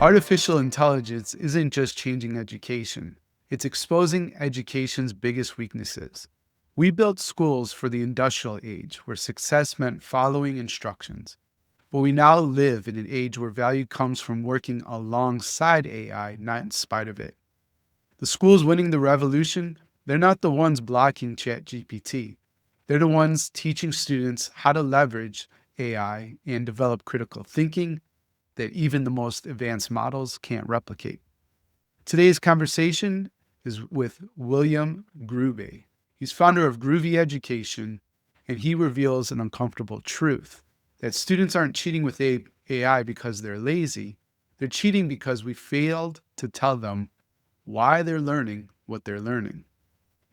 Artificial intelligence isn't just changing education, it's exposing education's biggest weaknesses. We built schools for the industrial age, where success meant following instructions. But we now live in an age where value comes from working alongside AI, not in spite of it. The schools winning the revolution, they're not the ones blocking ChatGPT. They're the ones teaching students how to leverage AI and develop critical thinking that even the most advanced models can't replicate. Today's conversation is with William Groovey. He's founder of Groovey Education, and he reveals an uncomfortable truth that students aren't cheating with AI because they're lazy. They're cheating because we failed to tell them why they're learning what they're learning.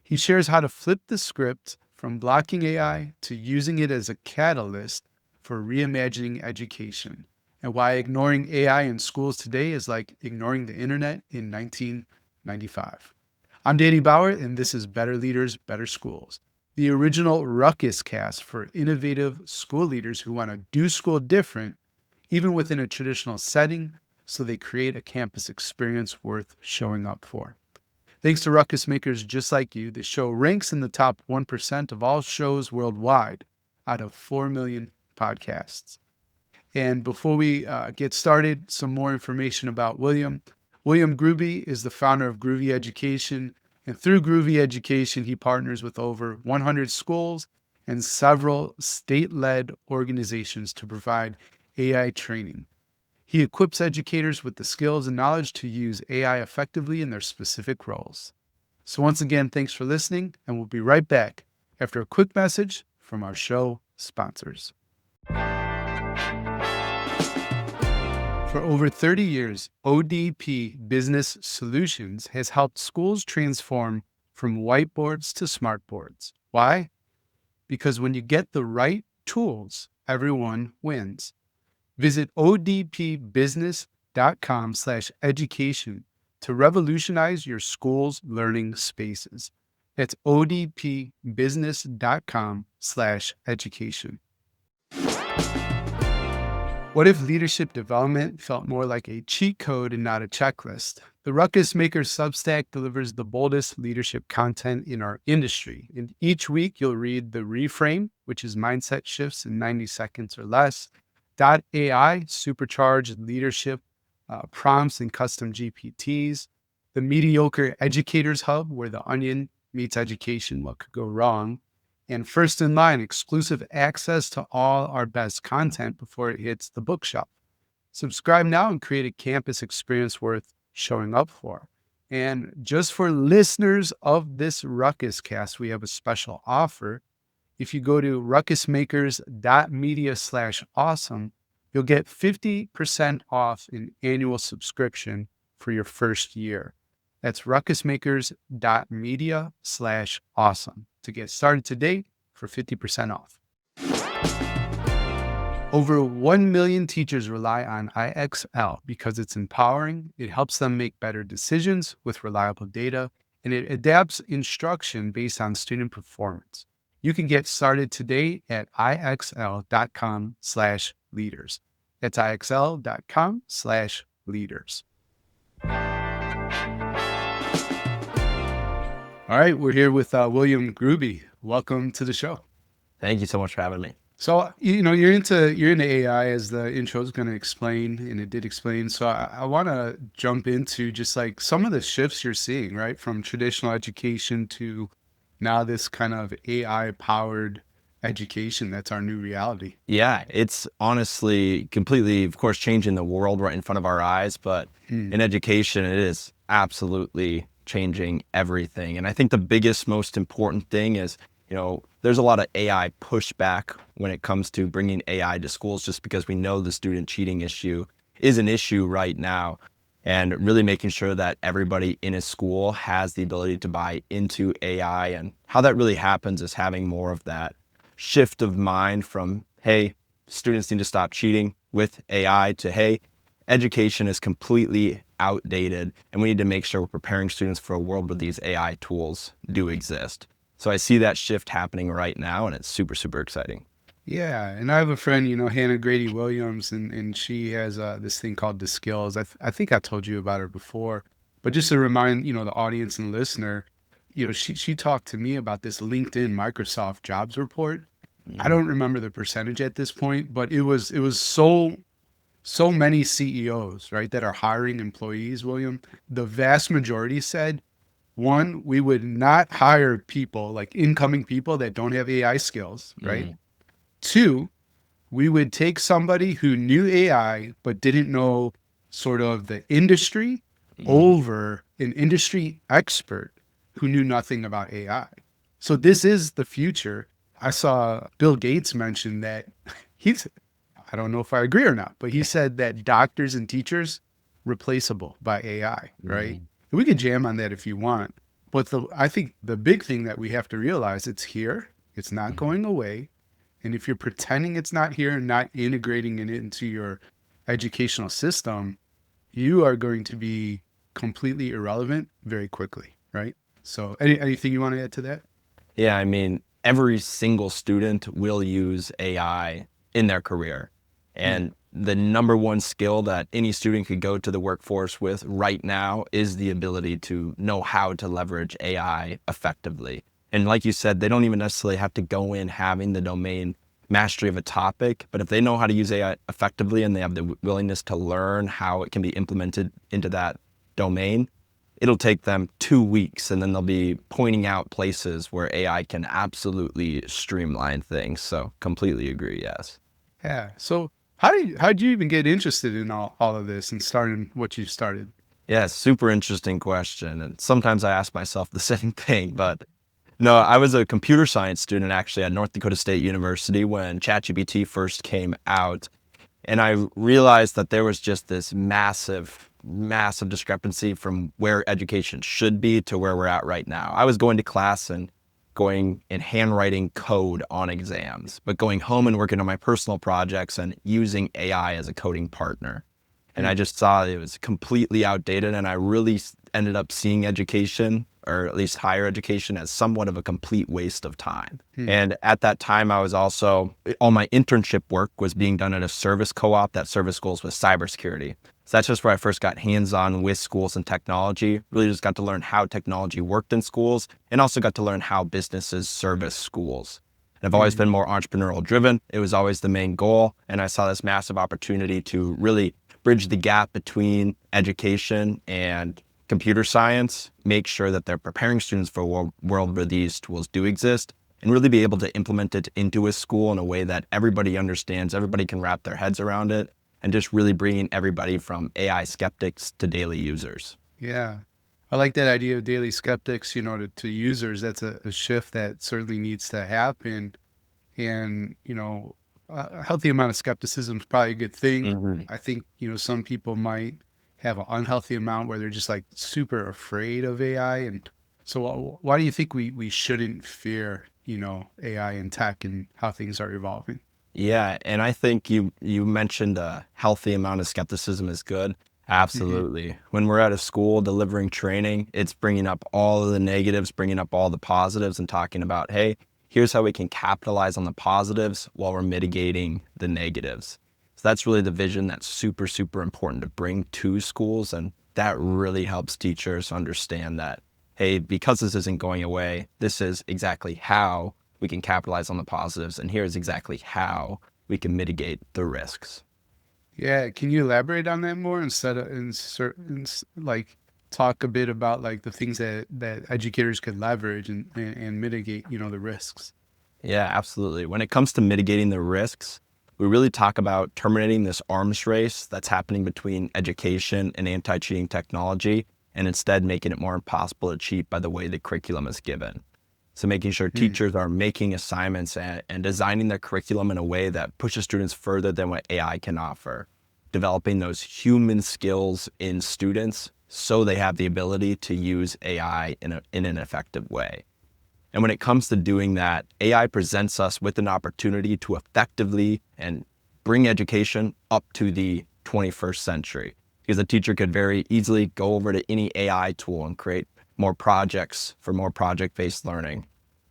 He shares how to flip the script from blocking AI to using it as a catalyst for reimagining education, and why ignoring AI in schools today is like ignoring the internet in 1995. I'm Danny Bauer, and this is Better Leaders, Better Schools, the original ruckus cast for innovative school leaders who want to do school different, even within a traditional setting, so they create a campus experience worth showing up for. Thanks to ruckus makers just like you, the show ranks in the top 1% of all shows worldwide out of 4 million podcasts. And before we get started, some more information about William. William Groovey is the founder of Groovey Education. And through Groovey Education, he partners with over 100 schools and several state-led organizations to provide AI training. He equips educators with the skills and knowledge to use AI effectively in their specific roles. So once again, thanks for listening, and we'll be right back after a quick message from our show sponsors. For over 30 years, ODP Business Solutions has helped schools transform from whiteboards to smartboards. Why? Because when you get the right tools, everyone wins. Visit odpbusiness.com/education to revolutionize your school's learning spaces. That's odpbusiness.com/education. What if leadership development felt more like a cheat code and not a checklist? The Ruckus Maker Substack delivers the boldest leadership content in our industry. And each week you'll read The Reframe, which is mindset shifts in 90 seconds or less, .ai, supercharged leadership prompts and custom GPTs, the Mediocre Educators Hub, where the onion meets education, what could go wrong, and First in Line, exclusive access to all our best content before it hits the bookshelf. Subscribe now and create a campus experience worth showing up for. And just for listeners of this Ruckus cast, we have a special offer. If you go to ruckusmakers.media/awesome, you'll get 50% off an annual subscription for your first year. That's ruckusmakers.media/awesome to get started today for 50% off. Over 1 million teachers rely on IXL because it's empowering, it helps them make better decisions with reliable data, and it adapts instruction based on student performance. You can get started today at ixl.com/leaders. That's ixl.com/leaders. All right, we're here with William Groovey. Welcome to the show. Thank you so much for having me. So, you're into AI, as the intro is going to explain, and it did explain. So I want to jump into just like some of the shifts you're seeing, right? From traditional education to now this kind of AI powered education. That's our new reality. Yeah, it's honestly completely, of course, changing the world right in front of our eyes. But in education, it is absolutely changing everything. And I think the biggest, most important thing is, there's a lot of AI pushback when it comes to bringing AI to schools, just because we know the student cheating issue is an issue right now, and really making sure that everybody in a school has the ability to buy into AI. And how that really happens is having more of that shift of mind from, hey, students need to stop cheating with AI, to, hey, education is completely outdated and we need to make sure we're preparing students for a world where these AI tools do exist. So I see that shift happening right now, and it's super, super exciting. Yeah, and I have a friend, Hannah Grady Williams, and she has this thing called the Skills. I think I told you about her before, but just to remind, the audience and listener, she talked to me about this LinkedIn Microsoft jobs report. I Mm, don't remember the percentage at this point, but it was so many CEOs, right, that are hiring employees, William. The vast majority said, one, we would not hire people like incoming people that don't have AI skills, right? mm, Two, we would take somebody who knew AI but didn't know sort of the industry mm, over an industry expert who knew nothing about AI. So this is the future. I saw Bill Gates mention that he's, I don't know if I agree or not, but he said that doctors and teachers replaceable by AI, right? mm, And we could jam on that if you want. But I think the big thing that we have to realize, it's here, it's not mm. going away. And if you're pretending it's not here and not integrating it into your educational system, you are going to be completely irrelevant very quickly, right? So, anything you want to add to that? Yeah, I mean, every single student will use AI in their career. Mm, And the number one skill that any student could go to the workforce with right now is the ability to know how to leverage AI effectively. And like you said, they don't even necessarily have to go in having the domain mastery of a topic, but if they know how to use AI effectively and they have the willingness to learn how it can be implemented into that domain, it'll take them 2 weeks and then they'll be pointing out places where AI can absolutely streamline things. So completely agree. Yes. yeah. So, how did you even get interested in all of this and starting what you started? Yeah. Super interesting question. And sometimes I ask myself the same thing, but no, I was a computer science student actually at North Dakota State University when ChatGPT first came out. And I realized that there was just this massive discrepancy from where education should be to where we're at right now. I was going to class and going and handwriting code on exams, but going home and working on my personal projects and using AI as a coding partner. And I Mm, just saw it was completely outdated. And I really ended up seeing education, or at least higher education, as somewhat of a complete waste of time. mm, And at that time, I was also, all my internship work was being done at a service co-op that service schools with cybersecurity. So that's just where I first got hands-on with schools and technology, really just got to learn how technology worked in schools and also got to learn how businesses service schools. And I've always mm. been more entrepreneurial driven. It was always the main goal. And I saw this massive opportunity to really bridge the gap between education and computer science, make sure that they're preparing students for a world where these tools do exist, and really be able to implement it into a school in a way that everybody understands, everybody can wrap their heads around it, and just really bringing everybody from AI skeptics to daily users. Yeah. I like that idea of daily skeptics, to users. That's a shift that certainly needs to happen. And, a healthy amount of skepticism is probably a good thing. Mhm. I think, some people might have an unhealthy amount where they're just like super afraid of AI. And so why do you think we shouldn't fear, AI and tech and how things are evolving? Yeah, and I think you mentioned a healthy amount of skepticism is good. Hmm. Absolutely. When we're at a school delivering training, it's bringing up all of the negatives, bringing up all the positives, and talking about, hey, here's how we can capitalize on the positives while we're mitigating the negatives. So that's really the vision that's super, super important to bring to schools. And that really helps teachers understand that, hey, because this isn't going away, this is exactly how we can capitalize on the positives. And here's exactly how we can mitigate the risks. Yeah. Can you elaborate on that more instead of like talk a bit about like the things that educators could leverage and mitigate, the risks? Yeah, absolutely. When it comes to mitigating the risks, we really talk about terminating this arms race that's happening between education and anti-cheating technology, and instead making it more impossible to cheat by the way the curriculum is given. So making sure Mm, teachers are making assignments and designing their curriculum in a way that pushes students further than what AI can offer. Developing those human skills in students so they have the ability to use AI in an effective way. And when it comes to doing that, AI presents us with an opportunity to effectively and bring education up to the 21st century. Because a teacher could very easily go over to any AI tool and create more projects for more project-based learning.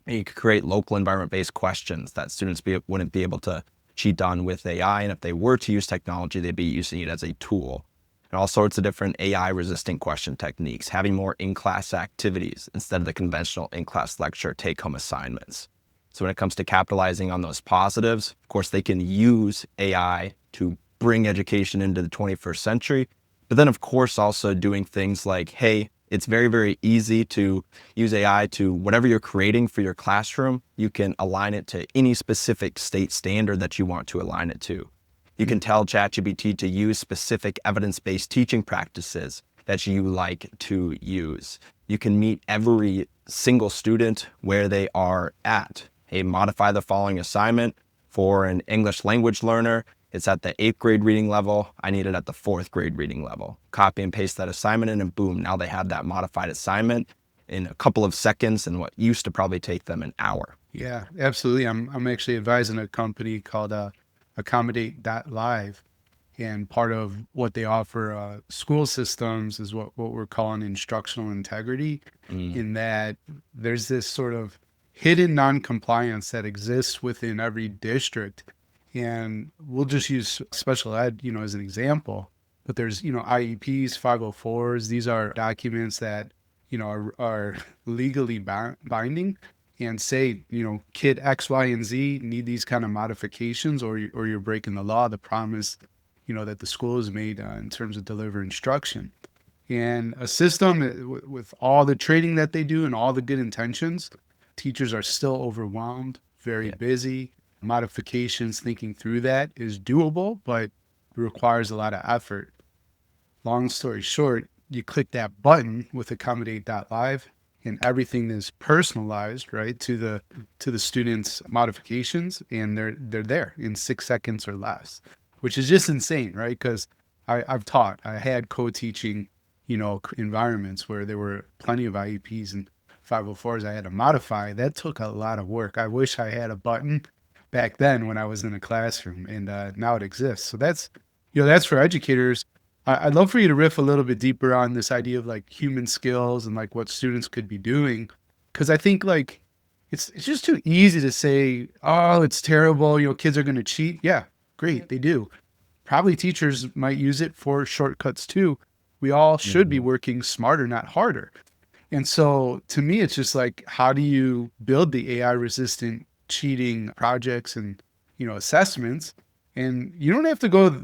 And you could create local environment-based questions that students wouldn't be able to cheat on with AI. And if they were to use technology, they'd be using it as a tool. And all sorts of different AI-resistant question techniques, having more in-class activities instead of the conventional in-class lecture take-home assignments. So when it comes to capitalizing on those positives, of course, they can use AI to bring education into the 21st century. But then, of course, also doing things like, hey, it's very, very easy to use AI to whatever you're creating for your classroom, you can align it to any specific state standard that you want to align it to. You can tell ChatGPT to use specific evidence-based teaching practices that you like to use. You can meet every single student where they are at. Hey, modify the following assignment for an English language learner. It's at the 8th grade reading level. I need it at the 4th grade reading level. Copy and paste that assignment in and boom, now they have that modified assignment in a couple of seconds and what used to probably take them an hour. Yeah, absolutely. I'm actually advising a company called Accommodate.live. And part of what they offer school systems is what we're calling instructional integrity, in that there's this sort of hidden non-compliance that exists within every district. And we'll just use special ed, as an example. But there's, IEPs, 504s. These are documents that, are legally binding and say, kid X, Y, and Z need these kind of modifications, or you're breaking the law, the promise, that the school has made in terms of deliver instruction. And a system with all the training that they do and all the good intentions, teachers are still overwhelmed, very busy. Modifications, thinking through that is doable, but it requires a lot of effort. Long story short, you click that button with Accommodate.live and everything is personalized, right, to the student's modifications, and they're there in 6 seconds or less, which is just insane, right? Because I had co-teaching, environments where there were plenty of IEPs and 504s I had to modify. That took a lot of work. I wish I had a button back then when I was in a classroom, and now it exists. So that's for educators. I'd love for you to riff a little bit deeper on this idea of like human skills and like what students could be doing. Cause I think like, it's just too easy to say, oh, it's terrible. Kids are going to cheat. Yeah, great. They do. Probably teachers might use it for shortcuts too. We all should be working smarter, not harder. And so to me, it's just like, how do you build the AI resistant cheating projects and, assessments? And you don't have to go,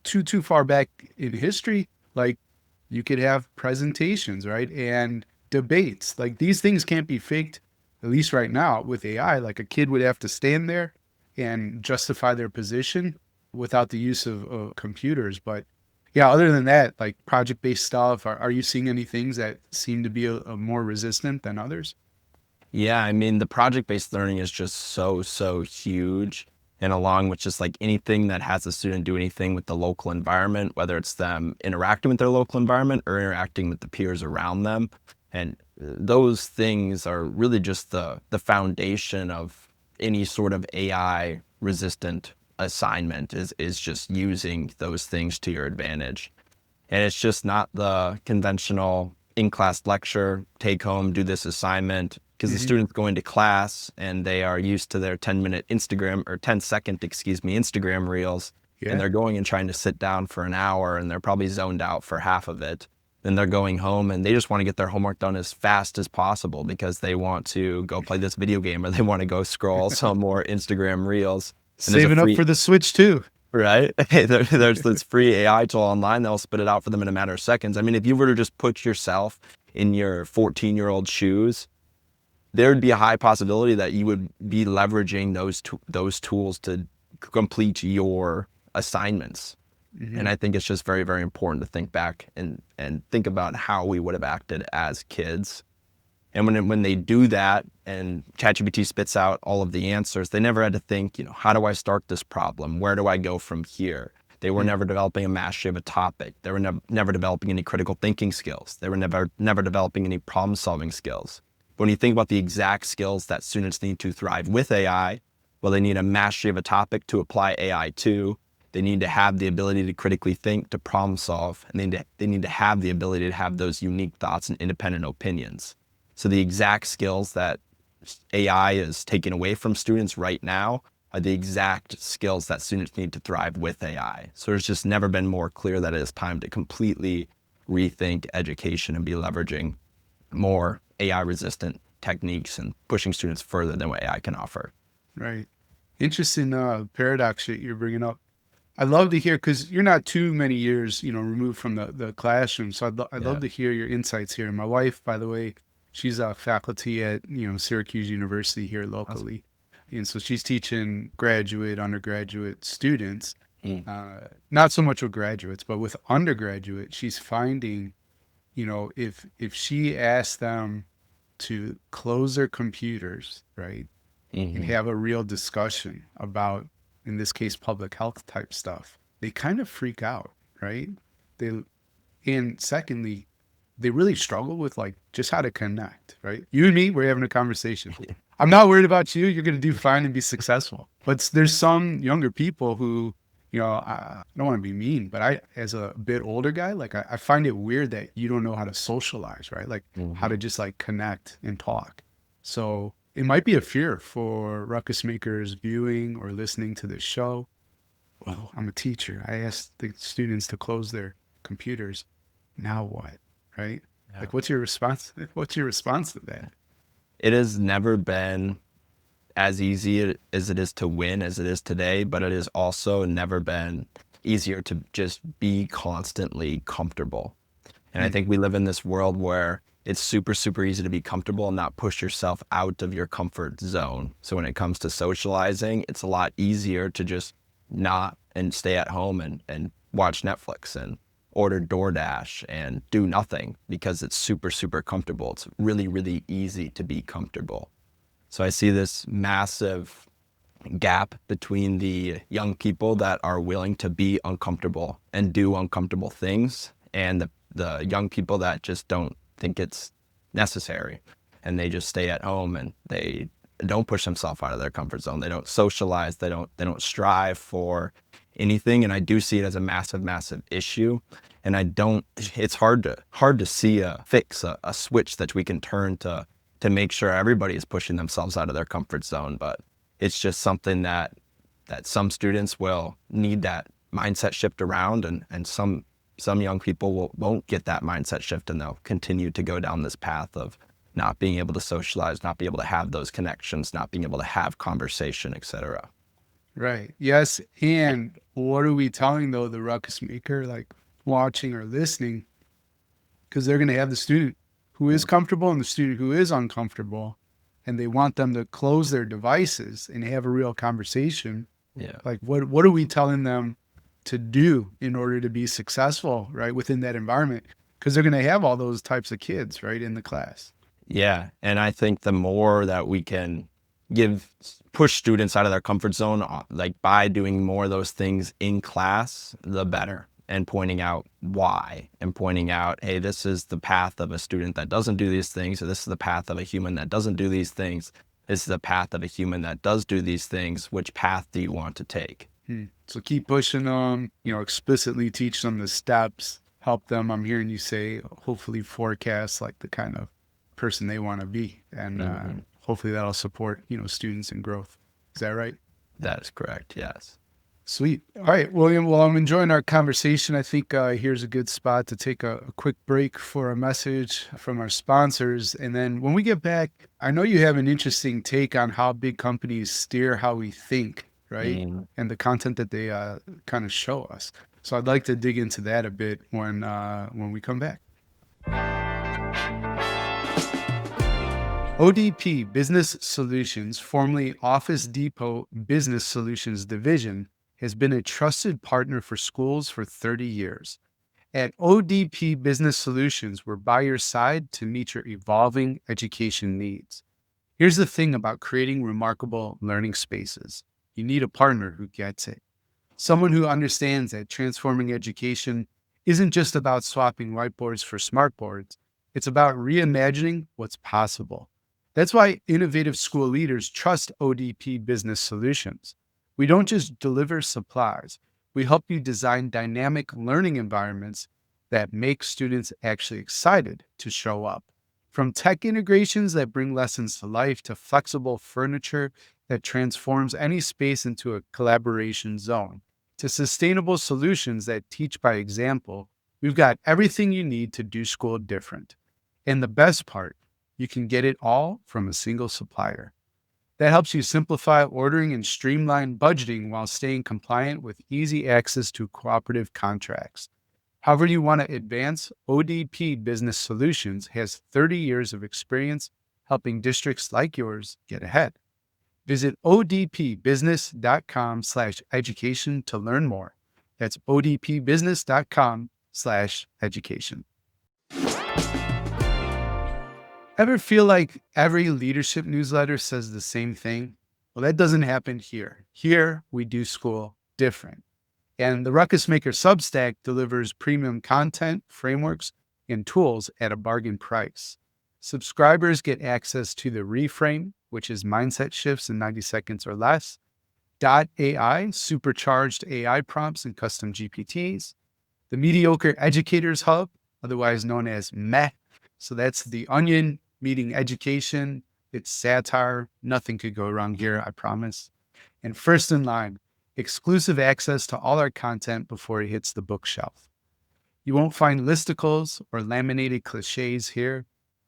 too far back in history. Like you could have presentations, right? And debates. Like these things can't be faked, at least right now with AI. Like a kid would have to stand there and justify their position without the use of computers. But yeah, other than that, like project-based stuff, are you seeing any things that seem to be a more resistant than others? Yeah, I mean, the project-based learning is just so huge. And along with just like anything that has a student do anything with the local environment, whether it's them interacting with their local environment or interacting with the peers around them. And those things are really just the foundation of any sort of AI resistant assignment is just using those things to your advantage. And it's just not the conventional in-class lecture, take home, do this assignment, because the student's going to class and they are used to their 10-minute Instagram or 10-second, Instagram reels. Yeah. And they're going and trying to sit down for an hour and they're probably zoned out for half of it. Then they're going home and they just want to get their homework done as fast as possible because they want to go play this video game or they want to go scroll some more Instagram reels. Saving up for the Switch too. Right? There's this free AI tool online that'll spit it out for them in a matter of seconds. I mean, if you were to just put yourself in your 14-year-old shoes, there would be a high possibility that you would be leveraging those tools to complete your assignments. And I think it's just very, very important to think back and think about how we would have acted as kids. And when they do that and ChatGPT spits out all of the answers, they never had to think, how do I start this problem? Where do I go from here? They were never developing a mastery of a topic. They were never developing any critical thinking skills. They were never developing any problem solving skills. But when you think about the exact skills that students need to thrive with AI, well, they need a mastery of a topic to apply AI to. They need to have the ability to critically think, to problem solve, and they need to have the ability to have those unique thoughts and independent opinions. So the exact skills that AI is taking away from students right now are the exact skills that students need to thrive with AI. So there's just never been more clear that it is time to completely rethink education and be leveraging more AI resistant techniques and pushing students further than what AI can offer. Right. Interesting paradox that you're bringing up. I'd love to hear, because you're not too many years, removed from the classroom. So I'd Yeah. love to hear your insights here. My wife, by the way, she's a faculty at, Syracuse University here Awesome. locally. And so she's teaching graduate, undergraduate students, Mm. not so much with graduates, but with undergraduate, she's finding, if she asks them to close their computers, right, and Mm-hmm. have a real discussion about, in this case, public health type stuff, they kind of freak out, right? They, and secondly, they really struggle with like just how to connect, right? You and me, we're having a conversation. I'm not worried about you. You're going to do fine and be successful. But there's some younger people who, I don't want to be mean, but as a bit older guy, like I find it weird that you don't know how to socialize, right? Like how to Mm-hmm. just like connect and talk. So it might be a fear for ruckus makers viewing or listening to this show. Well, I'm a teacher. I asked the students to close their computers. Now what? Right? Yeah. Like, what's your response? What's your response to that? It has never been as easy as it is to win as it is today, but it has also never been easier to just be constantly comfortable. And I Hmm. think we live in this world where it's super, super easy to be comfortable and not push yourself out of your comfort zone. So when it comes to socializing, it's a lot easier to just not and stay at home and watch Netflix and order DoorDash and do nothing because it's super, super comfortable. It's really, really easy to be comfortable. So I see this massive gap between the young people that are willing to be uncomfortable and do uncomfortable things and the young people that just don't think it's necessary and they just stay at home and they don't push themselves out of their comfort zone. They don't socialize. They don't strive for anything. And I do see it as a massive, massive issue. And it's hard to see a fix, a switch that we can turn to make sure everybody is pushing themselves out of their comfort zone. But it's just something that some students will need that mindset shift around, and some young people won't get that mindset shift, and they'll continue to go down this path of not being able to socialize, not be able to have those connections, not being able to have conversation, etc. Right. Yes. And what are we telling though the ruckus maker, like watching or listening? Because they're going to have the student who is comfortable and the student who is uncomfortable, and they want them to close their devices and have a real conversation. Yeah. Like, what are we telling them to do in order to be successful, right, within that environment? Because they're going to have all those types of kids, right, in the class. Yeah. And I think the more that we can push students out of their comfort zone, like by doing more of those things in class, the better. And pointing out why and pointing out, hey, this is the path of a student that doesn't do these things, or this is the path of a human that doesn't do these things. This is the path of a human that does do these things. Which path do you want to take? So keep pushing them, explicitly teach them the steps, help them. I'm hearing you say, hopefully forecast like the kind of person they want to be. And Mhm. hopefully that'll support, students and growth. Is that right? That is correct. Yes. Sweet. All right, William. Well, I'm enjoying our conversation. I think here's a good spot to take a quick break for a message from our sponsors. And then when we get back, I know you have an interesting take on how big companies steer how we think, right? Mm. And the content that they kind of show us. So I'd like to dig into that a bit when we come back. ODP Business Solutions, formerly Office Depot Business Solutions Division, has been a trusted partner for schools for 30 years. At ODP Business Solutions, we're by your side to meet your evolving education needs. Here's the thing about creating remarkable learning spaces: you need a partner who gets it. Someone who understands that transforming education isn't just about swapping whiteboards for smartboards, it's about reimagining what's possible. That's why innovative school leaders trust ODP Business Solutions. We don't just deliver supplies, we help you design dynamic learning environments that make students actually excited to show up. From tech integrations that bring lessons to life to flexible furniture that transforms any space into a collaboration zone, to sustainable solutions that teach by example, we've got everything you need to do school different. And the best part, you can get it all from a single supplier. That helps you simplify ordering and streamline budgeting while staying compliant with easy access to cooperative contracts. However you want to advance, ODP Business Solutions has 30 years of experience helping districts like yours get ahead. Visit odpbusiness.com/education to learn more. That's odpbusiness.com/education. Ever feel like every leadership newsletter says the same thing? Well, that doesn't happen here. Here, we do school different. And the Ruckus Maker Substack delivers premium content, frameworks, and tools at a bargain price. Subscribers get access to the Reframe, which is mindset shifts in 90 seconds or less, .ai, supercharged AI prompts and custom GPTs, the Mediocre Educators Hub, otherwise known as MEH. So that's the Onion meeting education. It's satire. Nothing could go wrong here, I promise. And first in line, exclusive access to all our content before it hits the bookshelf. You won't find listicles or laminated cliches here.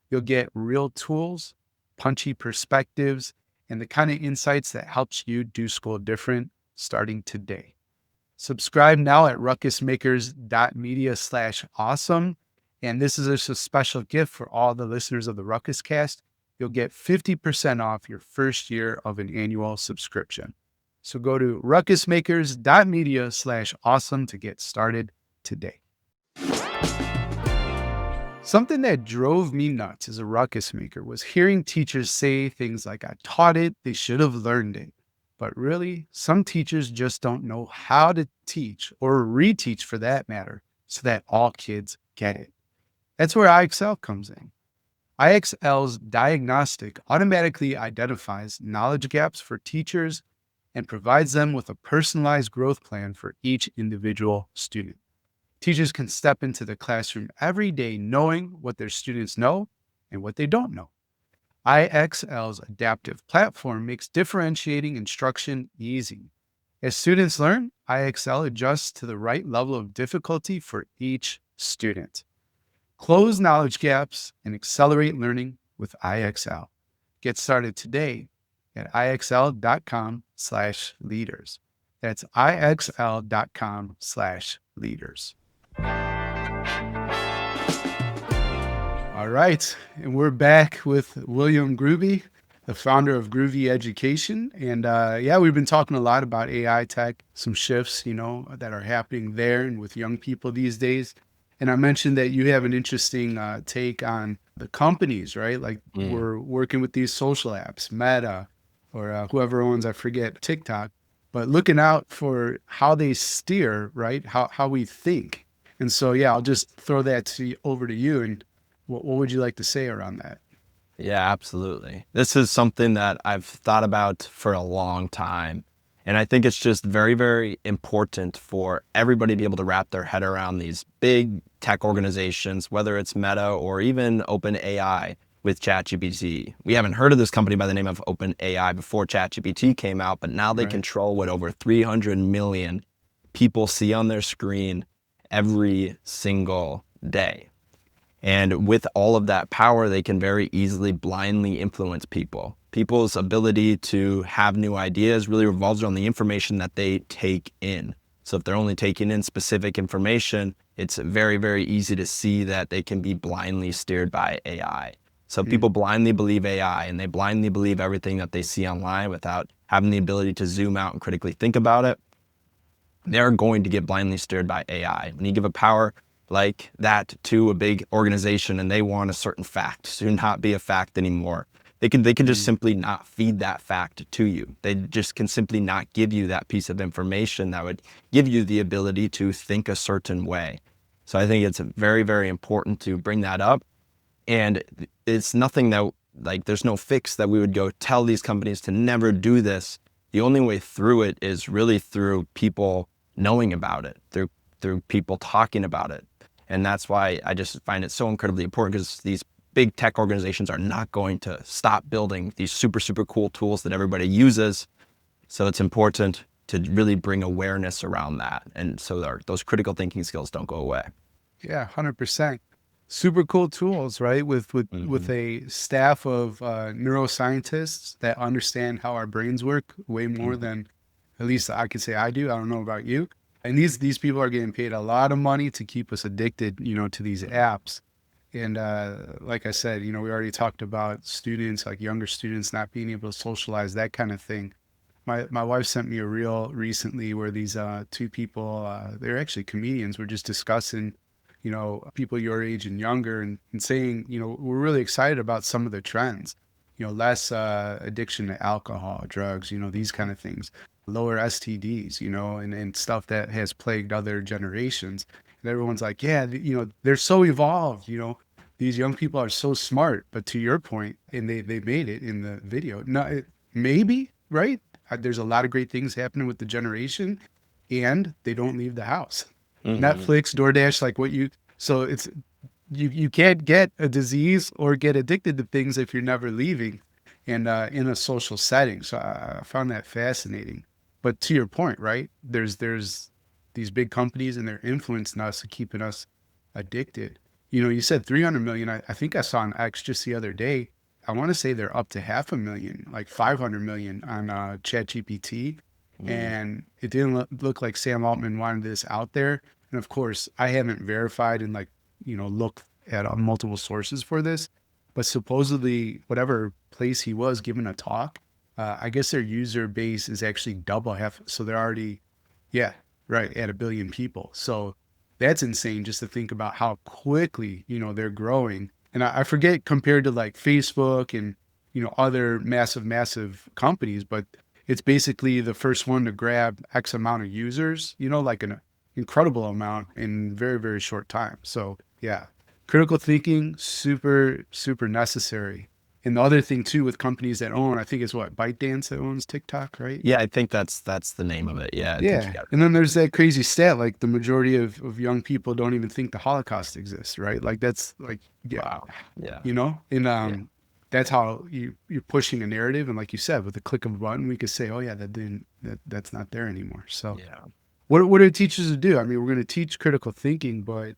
You'll get real tools, punchy perspectives, and the kind of insights that helps you do school different starting today. Subscribe now at ruckusmakers.media/awesome. And this is just a special gift for all the listeners of the Ruckus Cast. You'll get 50% off your first year of an annual subscription. So go to ruckusmakers.media/awesome to get started today. Something that drove me nuts as a ruckus maker was hearing teachers say things like, I taught it, they should have learned it. But really, some teachers just don't know how to teach or reteach for that matter so that all kids get it. That's where IXL comes in. IXL's diagnostic automatically identifies knowledge gaps for teachers and provides them with a personalized growth plan for each individual student. Teachers can step into the classroom every day knowing what their students know and what they don't know. IXL's adaptive platform makes differentiating instruction easy. As students learn, IXL adjusts to the right level of difficulty for each student. Close knowledge gaps and accelerate learning with IXL. Get started today at ixl.com/leaders. That's ixl.com/leaders. All right, and we're back with William Groovey, the founder of Groovey Education. And we've been talking a lot about AI tech, some shifts, that are happening there and with young people these days. And I mentioned that you have an interesting take on the companies, right? Like we're working with these social apps, Meta, or whoever owns, I forget, TikTok, but looking out for how they steer, right? How we think. And so, I'll just throw that over to you. And what would you like to say around that? Yeah, absolutely. This is something that I've thought about for a long time. And I think it's just very, very important for everybody to be able to wrap their head around these big tech organizations, whether it's Meta or even OpenAI with ChatGPT. We haven't heard of this company by the name of OpenAI before ChatGPT came out, but now they control what over 300 million people see on their screen every single day. And with all of that power, they can very easily blindly influence people. People's ability to have new ideas really revolves around the information that they take in. So if they're only taking in specific information, it's very, very easy to see that they can be blindly steered by AI. So people blindly believe AI and they blindly believe everything that they see online without having the ability to zoom out and critically think about it. They're going to get blindly steered by AI. When you give a power like that to a big organization and they want a certain fact to not be a fact anymore, they can just simply not feed that fact to you. They just can simply not give you that piece of information that would give you the ability to think a certain way. So I think it's very, very important to bring that up. And it's nothing that, like, there's no fix that we would go tell these companies to never do this. The only way through it is really through people knowing about it, through people talking about it. And that's why I just find it so incredibly important, because these big tech organizations are not going to stop building these super, super cool tools that everybody uses. So it's important to really bring awareness around that. And so those critical thinking skills don't go away. Yeah, 100%. Super cool tools, right? With a staff of neuroscientists that understand how our brains work way more than at least I could say I do. I don't know about you. And these people are getting paid a lot of money to keep us addicted, to these apps. And like I said, we already talked about students, like younger students, not being able to socialize, that kind of thing. My wife sent me a reel recently where these two people, they're actually comedians, were just discussing, people your age and younger, and saying, we're really excited about some of the trends, less addiction to alcohol, drugs, these kind of things, lower STDs, and stuff that has plagued other generations. And everyone's like, yeah, they're so evolved, these young people are so smart. But to your point, and they made it in the video. No, maybe, right? There's a lot of great things happening with the generation, and they don't leave the house. Netflix, DoorDash, so it's, you can't get a disease or get addicted to things if you're never leaving and in a social setting. So I found that fascinating. But to your point, right? There's these big companies and they're influencing us and keeping us addicted. You said 300 million. I think I saw an X just the other day. I want to say they're up to 500,000, like 500 million on ChatGPT. And it didn't look like Sam Altman wanted this out there. And of course, I haven't verified and looked at multiple sources for this, but supposedly whatever place he was giving a talk, I guess their user base is actually double half. So they're already, yeah, right, at 1 billion people. So that's insane just to think about how quickly, they're growing. And I forget compared to like Facebook and, other massive companies, but it's basically the first one to grab X amount of users, like an incredible amount in very, very short time. So yeah, critical thinking, super, super necessary. And the other thing too, with companies that own, I think it's ByteDance that owns TikTok, right? Yeah, I think that's the name of it. Yeah. I think you Yeah. got it. And then there's that crazy stat, like the majority of young people don't even think the Holocaust exists, right? Like that's like, yeah, Wow. Yeah. and Yeah. that's how you're pushing a narrative. And like you said, with the click of a button, we could say, oh yeah, that's not there anymore. So Yeah. what are teachers to do? I mean, we're going to teach critical thinking, but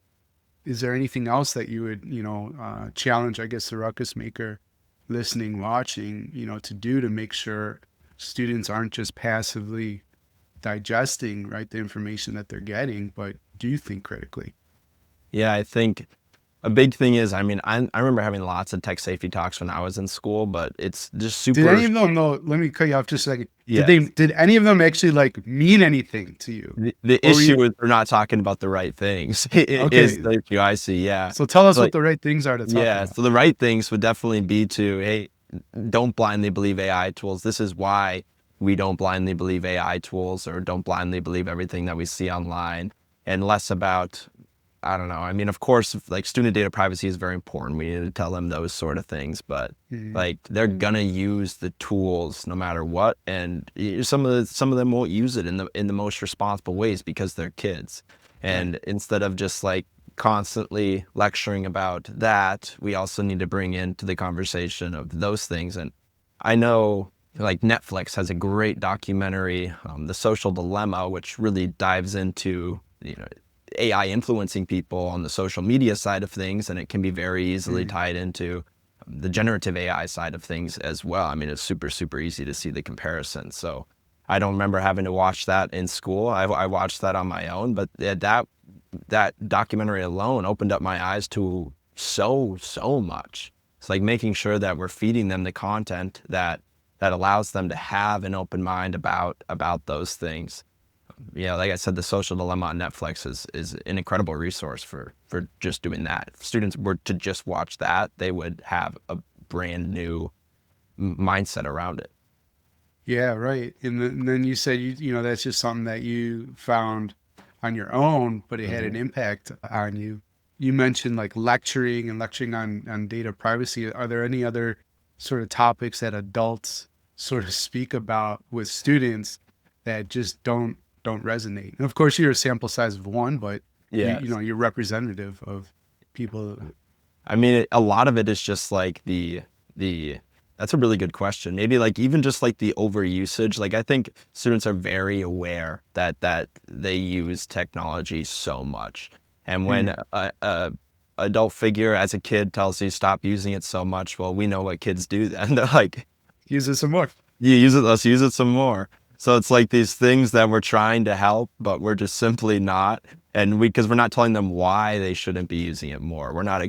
is there anything else that you would, challenge, I guess, the ruckus maker listening, watching, to do to make sure students aren't just passively digesting, right, the information that they're getting, but do think critically? Yeah, I think a big thing is, I mean, I remember having lots of tech safety talks when I was in school, but it's just Did super. any of them know? Let me cut you off just a second. Yeah. Did any of them actually mean anything to you? The Or were you, issue is they're not talking about the right things. It is okay, the issue I see. Yeah. so tell us So, what the right things are to talk yeah. about. So the right things would definitely be to, hey, don't blindly believe AI tools. This is why we don't blindly believe AI tools or don't blindly believe everything that we see online, and less about, I don't know. I mean, of course, like student data privacy is very important. We need to tell them those sort of things, but like they're gonna use the tools no matter what, and some of them won't use it in the most responsible ways because they're kids. And instead of just like constantly lecturing about that, we also need to bring into the conversation of those things. And I know like Netflix has a great documentary, The Social Dilemma, which really dives into, AI influencing people on the social media side of things, and it can be very easily tied into the generative AI side of things as well. I mean, it's super, super easy to see the comparison. So I don't remember having to watch that in school. I watched that on my own, but that documentary alone opened up my eyes to so much. It's like making sure that we're feeding them the content that allows them to have an open mind about those things. Yeah, like I said, The Social Dilemma on Netflix is an incredible resource for just doing that. If students were to just watch that, they would have a brand new mindset around it. Yeah, right. And then you said that's just something that you found on your own, but it had an impact on you. You mentioned like lecturing and lecturing on data privacy. Are there any other sort of topics that adults sort of speak about with students that just don't resonate? And of course, you're a sample size of one, but Yeah, you're representative of people. I mean, a lot of it is just like that's a really good question. Maybe like even just like the overusage. Like I think students are very aware that they use technology so much. And when a adult figure as a kid tells you stop using it so much, well, we know what kids do then. They're like, Use it some more. you use it, let's use it some more. So it's like these things that we're trying to help, but we're just simply not. And because we're not telling them why they shouldn't be using it more. We're not,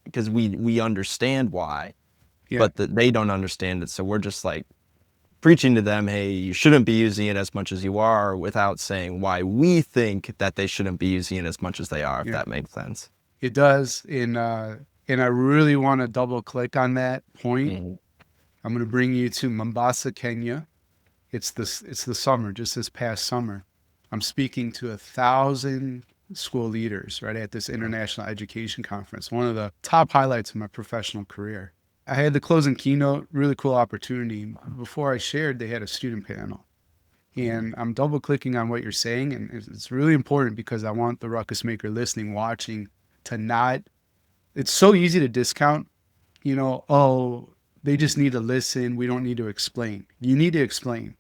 because we understand why, Yeah. but they don't understand it. So we're just like preaching to them, hey, you shouldn't be using it as much as you are, without saying why we think that they shouldn't be using it as much as they are, if Yeah. that makes sense. It does. And I really want to double click on that point. I'm going to bring you to Mombasa, Kenya. It's the summer, just this past summer. I'm speaking to 1,000 school leaders right at this international education conference, one of the top highlights of my professional career. I had the closing keynote, really cool opportunity. Before I shared, they had a student panel. And I'm double clicking on what you're saying. And it's really important because I want the ruckus maker listening, watching, to not, it's so easy to discount, oh, they just need to listen. We don't need to explain. You need to explain.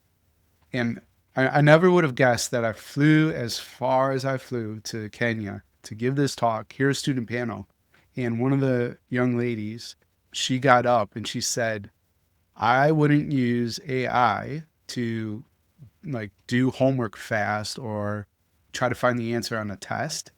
And I never would have guessed that I flew as far as I flew to Kenya to give this talk, hear a student panel. And one of the young ladies, she got up and she said, I wouldn't use AI to like do homework fast or try to find the answer on a test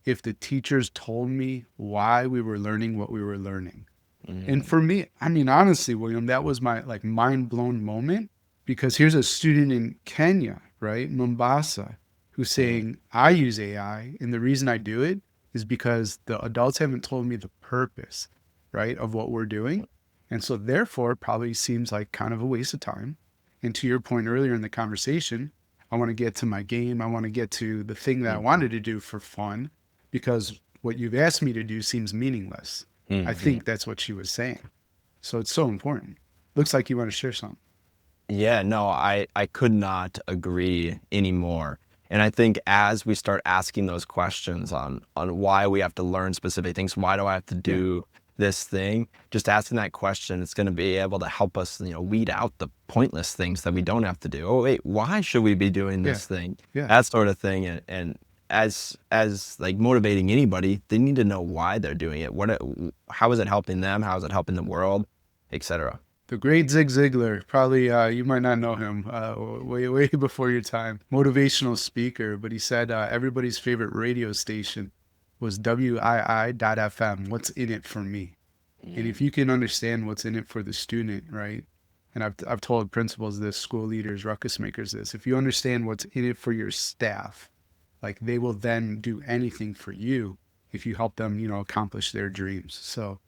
if the teachers told me why we were learning what we were learning. And for me, I mean, honestly, William, that was my like mind blown moment, because here's a student in Kenya, right, Mombasa, who's saying, I use AI. And the reason I do it is because the adults haven't told me the purpose, right, of what we're doing. And so therefore, it probably seems like kind of a waste of time. And to your point earlier in the conversation, I want to get to my game. I want to get to the thing that I wanted to do for fun, because what you've asked me to do seems meaningless. I think that's what she was saying. So it's so important. Looks like you want to share something. Yeah, no, I could not agree anymore. And I think as we start asking those questions on why we have to learn specific things, why do I have to do this thing, just asking that question, it's going to be able to help us, weed out the pointless things that we don't have to do. Oh, wait, why should we be doing this thing? Yeah. That sort of thing. And as like motivating anybody, they need to know why they're doing it. How is it helping them? How is it helping the world, etc. The great Zig Ziglar, probably you might not know him, way before your time. Motivational speaker, but he said everybody's favorite radio station was WII.FM. What's in it for me? And if you can understand what's in it for the student, right? And I've told principals this, school leaders, ruckus makers this. If you understand what's in it for your staff, like they will then do anything for you if you help them, accomplish their dreams. So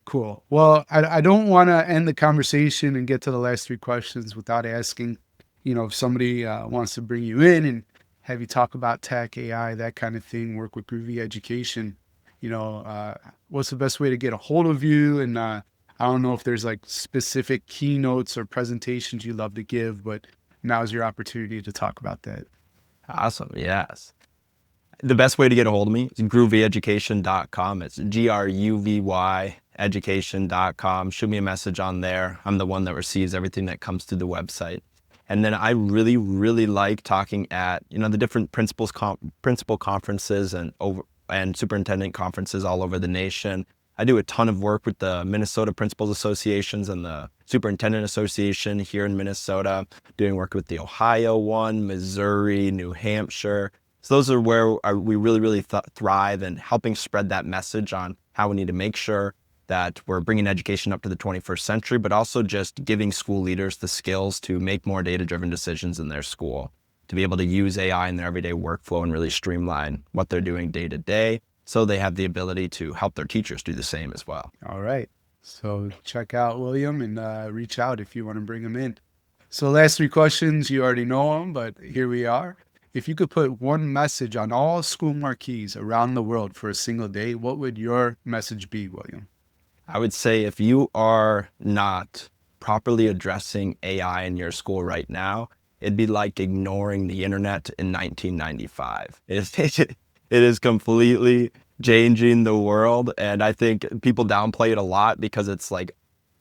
cool. Well, I don't want to end the conversation and get to the last three questions without asking, if somebody wants to bring you in and have you talk about tech, AI, that kind of thing, work with Groovy Education, what's the best way to get a hold of you? And I don't know if there's like specific keynotes or presentations you love to give, but now's your opportunity to talk about that. Awesome. Yes. The best way to get a hold of me is groovyeducation.com. It's GRUVY education.com. Shoot me a message on there. I'm the one that receives everything that comes through the website. And then I really, really like talking at, the different principal conferences and superintendent conferences all over the nation. I do a ton of work with the Minnesota Principals Associations and the Superintendent Association here in Minnesota, doing work with the Ohio one, Missouri, New Hampshire. So those are where we really, really thrive, and helping spread that message on how we need to make sure that we're bringing education up to the 21st century, but also just giving school leaders the skills to make more data-driven decisions in their school, to be able to use AI in their everyday workflow and really streamline what they're doing day to day, so they have the ability to help their teachers do the same as well. All right. So check out William and reach out if you want to bring him in. So last three questions, you already know them, but here we are. If you could put one message on all school marquees around the world for a single day, what would your message be, William? I would say if you are not properly addressing AI in your school right now, it'd be like ignoring the internet in 1995. It is completely changing the world. And I think people downplay it a lot because it's like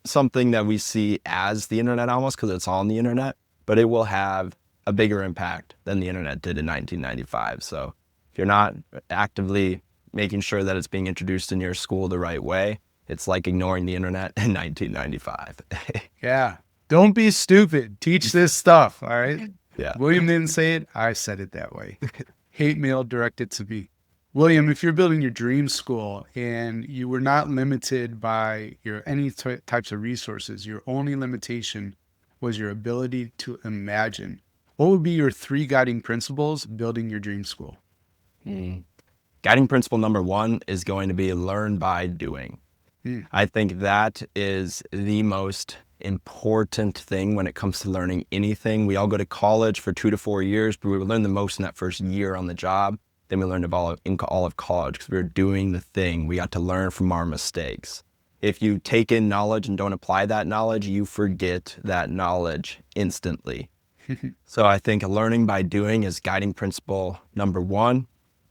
something that we see as the internet almost because it's on the internet, but it will have a bigger impact than the internet did in 1995. So if you're not actively making sure that it's being introduced in your school the right way, it's like ignoring the internet in 1995. Yeah. Don't be stupid. Teach this stuff. All right. Yeah. William didn't say it. I said it that way. Hate mail directed to me. William, if you're building your dream school and you were not limited by your any types of resources, your only limitation was your ability to imagine, what would be your 3 guiding principles building your dream school? Guiding principle number 1 is going to be learn by doing. I think that is the most important thing when it comes to learning anything. We all go to college for 2 to 4 years, but we learn the most in that first year on the job. Then we learned in all of college because we were doing the thing. We got to learn from our mistakes. If you take in knowledge and don't apply that knowledge, you forget that knowledge instantly. So I think learning by doing is guiding principle number 1.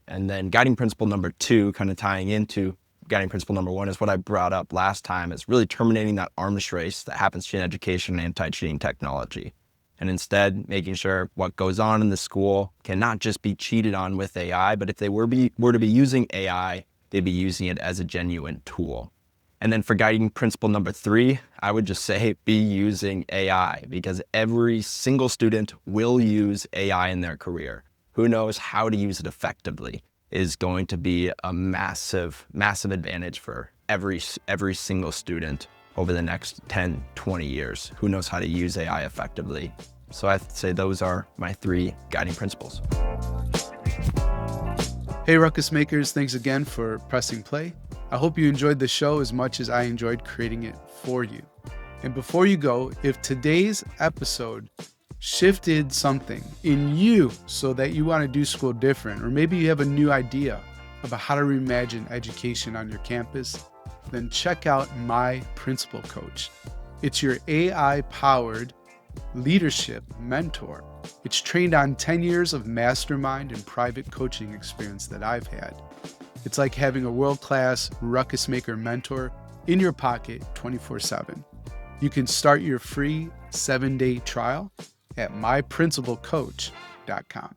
And then guiding principle number 2, kind of tying into guiding principle number 1, is what I brought up last time. Is really terminating that arms race that happens in education and anti-cheating technology. And instead making sure what goes on in the school cannot just be cheated on with AI, but if they were to be using AI, they'd be using it as a genuine tool. And then for guiding principle number 3, I would just say be using AI, because every single student will use AI in their career. Who knows how to use it effectively is going to be a massive, massive advantage for every single student over the next 10, 20 years. Who knows how to use AI effectively? So I'd say those are my 3 guiding principles. Hey, Ruckus Makers, thanks again for pressing play. I hope you enjoyed the show as much as I enjoyed creating it for you. And before you go, if today's episode shifted something in you so that you want to do school different, or maybe you have a new idea about how to reimagine education on your campus, then check out My Principal Coach. It's your AI-powered leadership mentor. It's trained on 10 years of mastermind and private coaching experience that I've had. It's like having a world-class Ruckus Maker mentor in your pocket 24/7. You can start your free 7-day trial at myprincipalcoach.com.